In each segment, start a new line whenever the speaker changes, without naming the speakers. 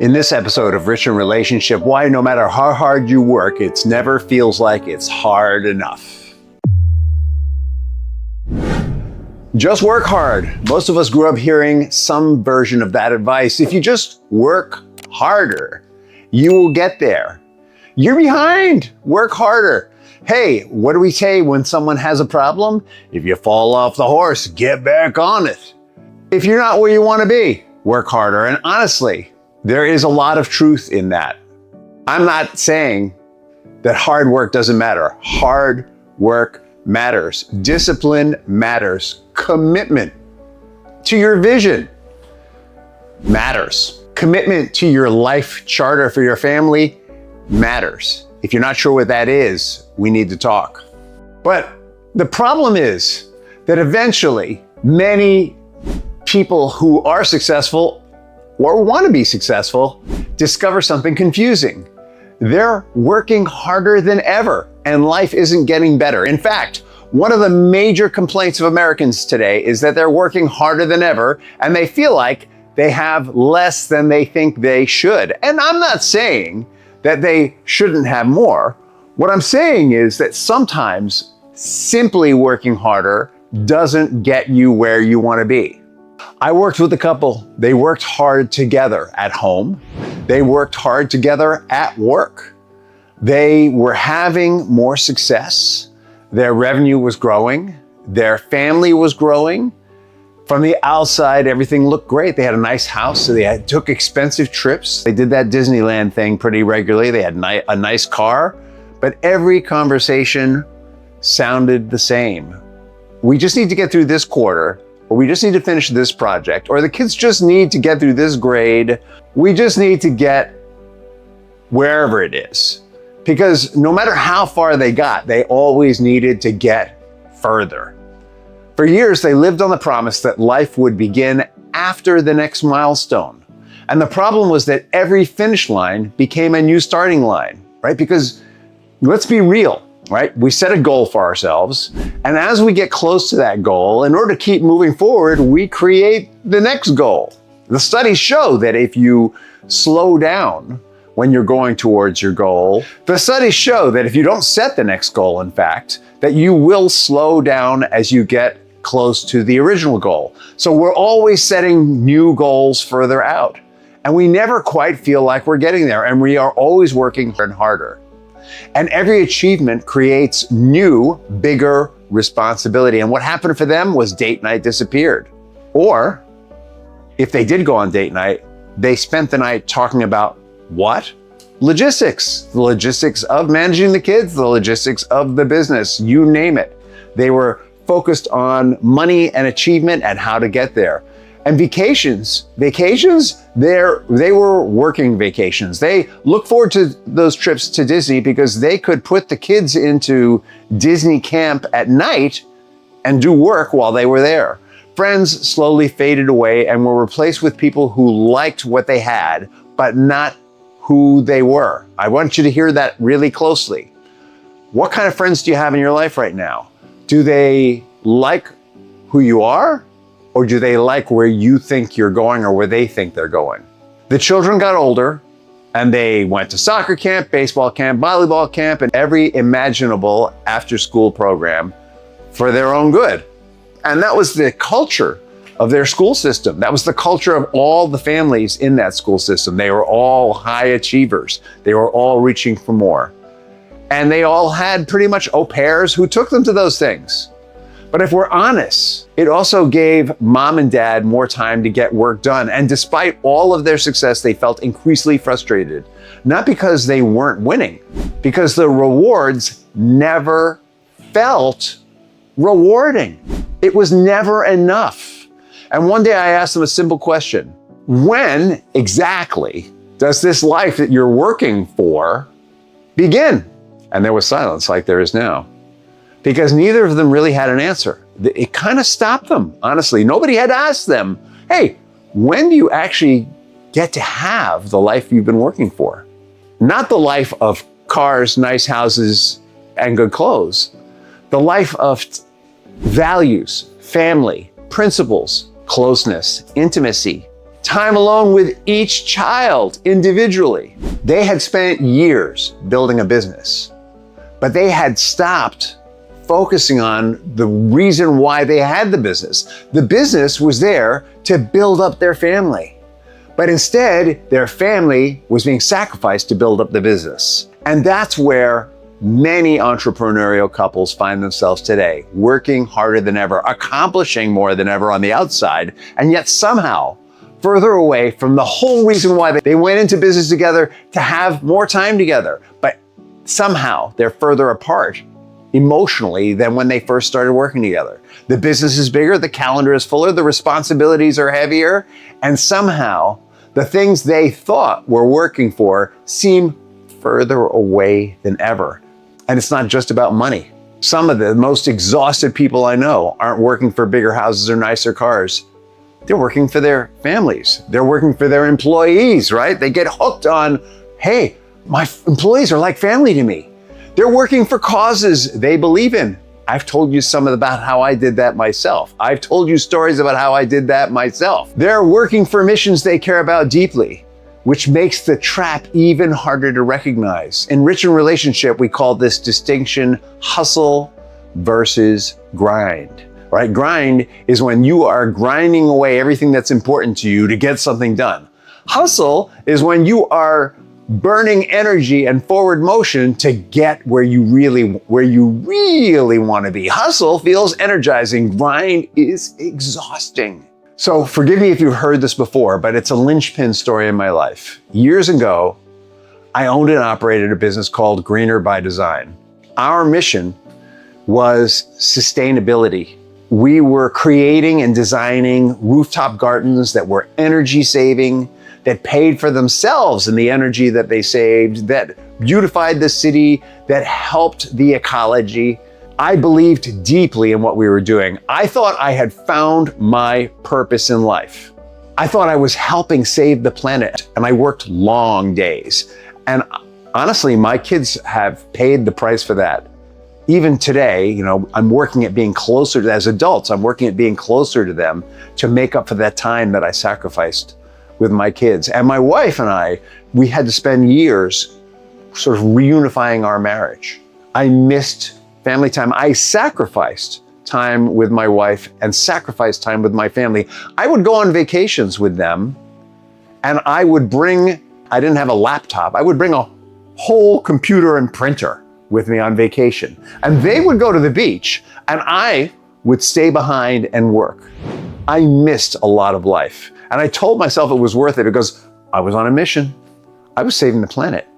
In this episode of Rich in Relationship, why no matter how hard you work, it never feels like it's hard enough. Just work hard. Most of us grew up hearing some version of that advice. If you just work harder, you will get there. You're behind. Work harder. Hey, what do we say when someone has a problem? If you fall off the horse, get back on it. If you're not where you want to be, work harder. And honestly, there is a lot of truth in that. I'm not saying that hard work doesn't matter. Hard work matters. Discipline matters. Commitment to your vision matters. Commitment to your life charter for your family matters. If you're not sure what that is, we need to talk. But the problem is that eventually many people who are successful or want to be successful discover something confusing. They're working harder than ever and life isn't getting better. In fact, one of the major complaints of Americans today is that they're working harder than ever and they feel like they have less than they think they should. And I'm not saying that they shouldn't have more. What I'm saying is that sometimes simply working harder doesn't get you where you want to be. I worked with a couple. They worked hard together at home. They worked hard together at work. They were having more success. Their revenue was growing. Their family was growing. From the outside, everything looked great. They had a nice house, so they took expensive trips. They did that Disneyland thing pretty regularly. They had a nice car, but every conversation sounded the same. We just need to get through this quarter, or we just need to finish this project, or the kids just need to get through this grade. We just need to get wherever it is. Because no matter how far they got, they always needed to get further. For years, they lived on the promise that life would begin after the next milestone. And the problem was that every finish line became a new starting line, right? Because let's be real, right? We set a goal for ourselves. And as we get close to that goal, in order to keep moving forward, we create the next goal. The studies show that if you slow down when you're going towards your goal, the studies show that if you don't set the next goal, in fact, that you will slow down as you get close to the original goal. So we're always setting new goals further out. And we never quite feel like we're getting there. And we are always working harder. And every achievement creates new, bigger responsibility. And what happened for them was date night disappeared. Or if they did go on date night, they spent the night talking about what? Logistics. The logistics of managing the kids, the logistics of the business, you name it. They were focused on money and achievement and how to get there. And vacations, they were working vacations. They look forward to those trips to Disney because they could put the kids into Disney camp at night and do work while they were there. Friends slowly faded away and were replaced with people who liked what they had, but not who they were. I want you to hear that really closely. What kind of friends do you have in your life right now? Do they like who you are? Or do they like where you think you're going or where they think they're going? The children got older and they went to soccer camp, baseball camp, volleyball camp, and every imaginable after-school program for their own good. And that was the culture of their school system. That was the culture of all the families in that school system. They were all high achievers. They were all reaching for more. And they all had pretty much au pairs who took them to those things. But if we're honest, it also gave mom and dad more time to get work done. And despite all of their success, they felt increasingly frustrated. Not because they weren't winning, because the rewards never felt rewarding. It was never enough. And one day I asked them a simple question. When exactly does this life that you're working for begin? And there was silence like there is now. Because neither of them really had an answer. It kind of stopped them, honestly. Nobody had asked them, hey, when do you actually get to have the life you've been working for? Not the life of cars, nice houses, and good clothes. The life of values, family, principles, closeness, intimacy, time alone with each child individually. They had spent years building a business, but they had stopped focusing on the reason why they had the business. The business was there to build up their family. But instead, their family was being sacrificed to build up the business. And that's where many entrepreneurial couples find themselves today, working harder than ever, accomplishing more than ever on the outside, and yet somehow further away from the whole reason why they went into business together, to have more time together. But somehow they're further apart emotionally than when they first started working together. The business is bigger, the calendar is fuller, the responsibilities are heavier, and somehow the things they thought were working for seem further away than ever. And it's not just about money. Some of the most exhausted people I know aren't working for bigger houses or nicer cars. They're working for their families. They're working for their employees, right? They get hooked on, hey, my employees are like family to me. They're working for causes they believe in. I've told you some about how I did that myself. I've told you stories about how I did that myself. They're working for missions they care about deeply, which makes the trap even harder to recognize. In Rich in Relationship, we call this distinction hustle versus grind, right? Grind is when you are grinding away everything that's important to you to get something done. Hustle is when you are burning energy and forward motion to get where you really want to be. Hustle feels energizing. Grind is exhausting. So forgive me if you've heard this before, but it's a linchpin story in my life. Years ago, I owned and operated a business called Greener by Design. Our mission was sustainability. We were creating and designing rooftop gardens that were energy saving, that paid for themselves in the energy that they saved, that beautified the city, that helped the ecology. I believed deeply in what we were doing. I thought I had found my purpose in life. I thought I was helping save the planet, and I worked long days. And honestly, my kids have paid the price for that. Even today, I'm working at being closer to, as adults, I'm working at being closer to them to make up for that time that I sacrificed with my kids. And my wife and I, we had to spend years sort of reunifying our marriage. I missed family time. I sacrificed time with my wife and sacrificed time with my family. I would go on vacations with them, and I didn't have a laptop. I would bring a whole computer and printer with me on vacation. And they would go to the beach, and I would stay behind and work. I missed a lot of life. And I told myself it was worth it because I was on a mission. I was saving the planet.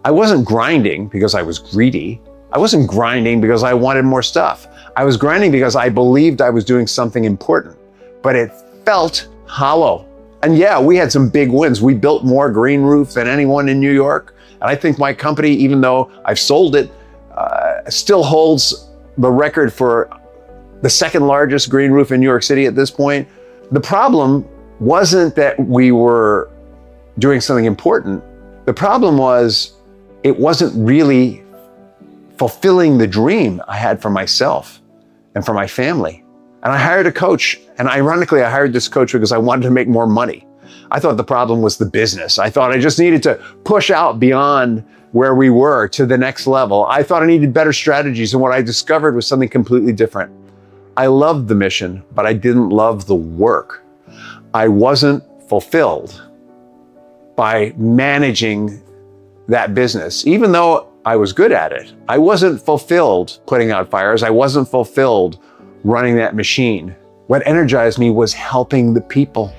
I wasn't grinding because I was greedy. I wasn't grinding because I wanted more stuff. I was grinding because I believed I was doing something important, but it felt hollow. And yeah, we had some big wins. We built more green roofs than anyone in New York. And I think my company, even though I've sold it, still holds the record for the second largest green roof in New York City at this point. The problem wasn't that we were doing something important. The problem was it wasn't really fulfilling the dream I had for myself and for my family. And I hired a coach. And ironically, I hired this coach because I wanted to make more money. I thought the problem was the business. I thought I just needed to push out beyond where we were to the next level. I thought I needed better strategies. And what I discovered was something completely different. I loved the mission, but I didn't love the work. I wasn't fulfilled by managing that business. Even though I was good at it, I wasn't fulfilled putting out fires. I wasn't fulfilled running that machine. What energized me was helping the people,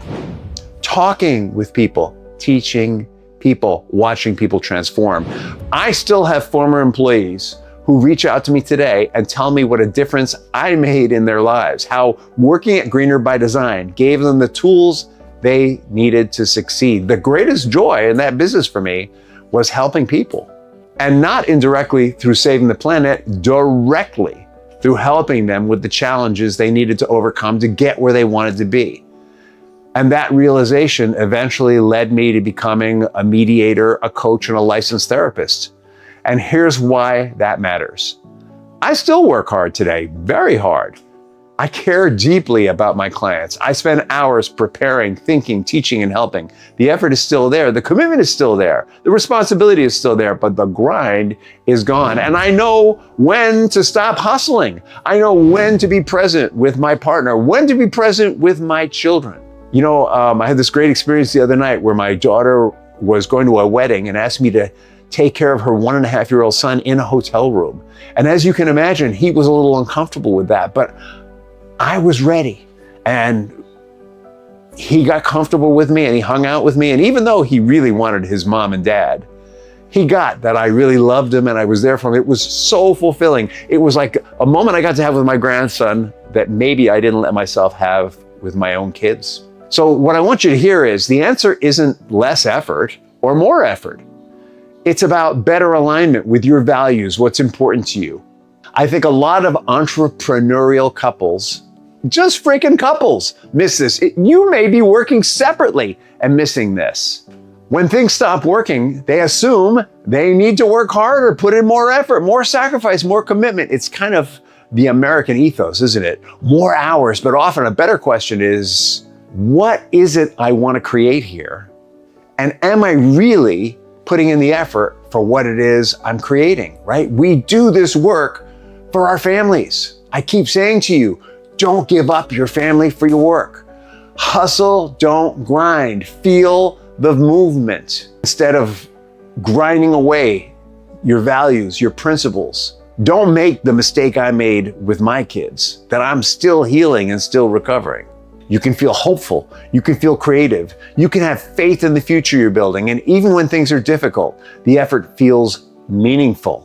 talking with people, teaching people, watching people transform. I still have former employees who reach out to me today and tell me what a difference I made in their lives, how working at Greener by Design gave them the tools they needed to succeed. The greatest joy in that business for me was helping people, and not indirectly through saving the planet, directly through helping them with the challenges they needed to overcome to get where they wanted to be. And that realization eventually led me to becoming a mediator, a coach, and a licensed therapist. And here's why that matters. I still work hard today, very hard, I care deeply about my clients. I spend hours preparing, thinking, teaching, and helping. The effort is still there. The commitment is still there. The responsibility is still there, but the grind is gone. And I know when to stop hustling. I know when to be present with my partner, when to be present with my children. You know, I had this great experience the other night where my daughter was going to a wedding and asked me to take care of her 1.5-year-old son in a hotel room. And as you can imagine, he was a little uncomfortable with that, but I was ready, and he got comfortable with me and he hung out with me. And even though he really wanted his mom and dad, he got that I really loved him and I was there for him. It was so fulfilling. It was like a moment I got to have with my grandson that maybe I didn't let myself have with my own kids. So what I want you to hear is the answer isn't less effort or more effort. It's about better alignment with your values, what's important to you. I think a lot of entrepreneurial couples, just freaking couples, miss this. You may be working separately and missing this. When things stop working, they assume they need to work harder, put in more effort, more sacrifice, more commitment. It's kind of the American ethos, isn't it? More hours, but often a better question is, what is it I want to create here? And am I really putting in the effort for what it is I'm creating, right? We do this work for our families. I keep saying to you, don't give up your family for your work. Hustle, don't grind. Feel the movement instead of grinding away your values, your principles. Don't make the mistake I made with my kids, that I'm still healing and still recovering. You can feel hopeful. You can feel creative. You can have faith in the future you're building. And even when things are difficult, the effort feels meaningful.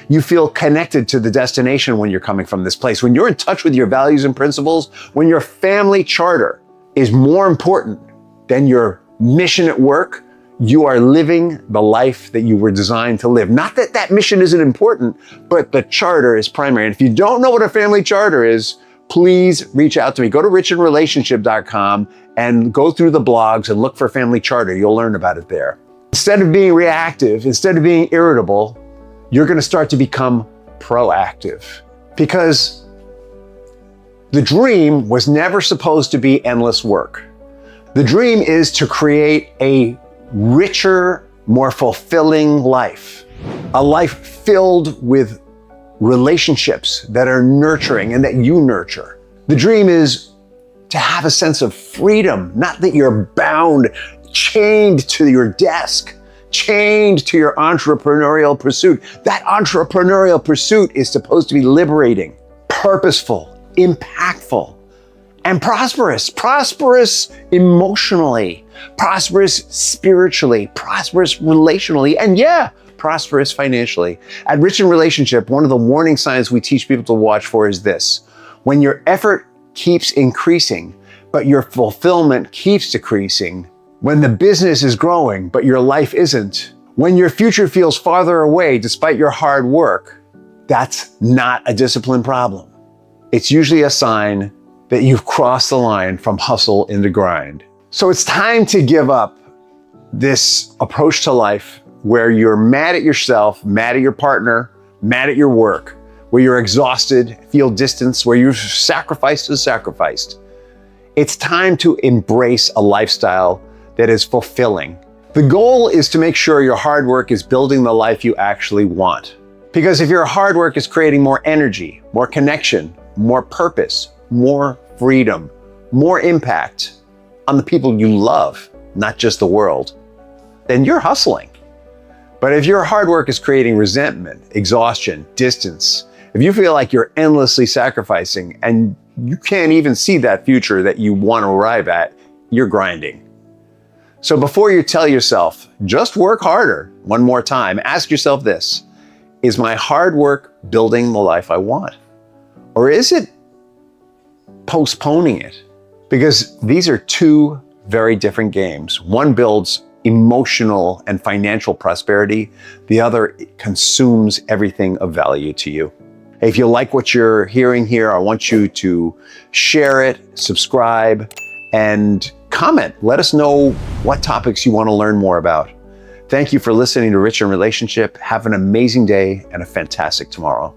You feel connected to the destination when you're coming from this place. When you're in touch with your values and principles, when your family charter is more important than your mission at work, you are living the life that you were designed to live. Not that that mission isn't important, but the charter is primary. And if you don't know what a family charter is, please reach out to me. Go to richinrelationship.com and go through the blogs and look for Family Charter. You'll learn about it there. Instead of being reactive, instead of being irritable, you're going to start to become proactive, because the dream was never supposed to be endless work. The dream is to create a richer, more fulfilling life, a life filled with relationships that are nurturing and that you nurture. The dream is to have a sense of freedom, not that you're bound, chained to your desk, chained to your entrepreneurial pursuit. That entrepreneurial pursuit is supposed to be liberating, purposeful, impactful, and prosperous. Prosperous emotionally, prosperous spiritually, prosperous relationally, and prosperous financially. At Rich in Relationship, one of the warning signs we teach people to watch for is this: when your effort keeps increasing, but your fulfillment keeps decreasing, when the business is growing, but your life isn't, when your future feels farther away despite your hard work, that's not a discipline problem. It's usually a sign that you've crossed the line from hustle into grind. So it's time to give up this approach to life where you're mad at yourself, mad at your partner, mad at your work, where you're exhausted, feel distance, where you've sacrificed is sacrificed. It's time to embrace a lifestyle that is fulfilling. The goal is to make sure your hard work is building the life you actually want. Because if your hard work is creating more energy, more connection, more purpose, more freedom, more impact on the people you love, not just the world, then you're hustling. But if your hard work is creating resentment, exhaustion, distance, if you feel like you're endlessly sacrificing and you can't even see that future that you want to arrive at, you're grinding. So before you tell yourself, just work harder one more time, ask yourself this: is my hard work building the life I want? Or is it postponing it? Because these are two very different games. One builds emotional and financial prosperity. The other consumes everything of value to you. If you like what you're hearing here, I want you to share it, subscribe, and comment. Let us know what topics you want to learn more about. Thank you for listening to Rich in Relationship. Have an amazing day and a fantastic tomorrow.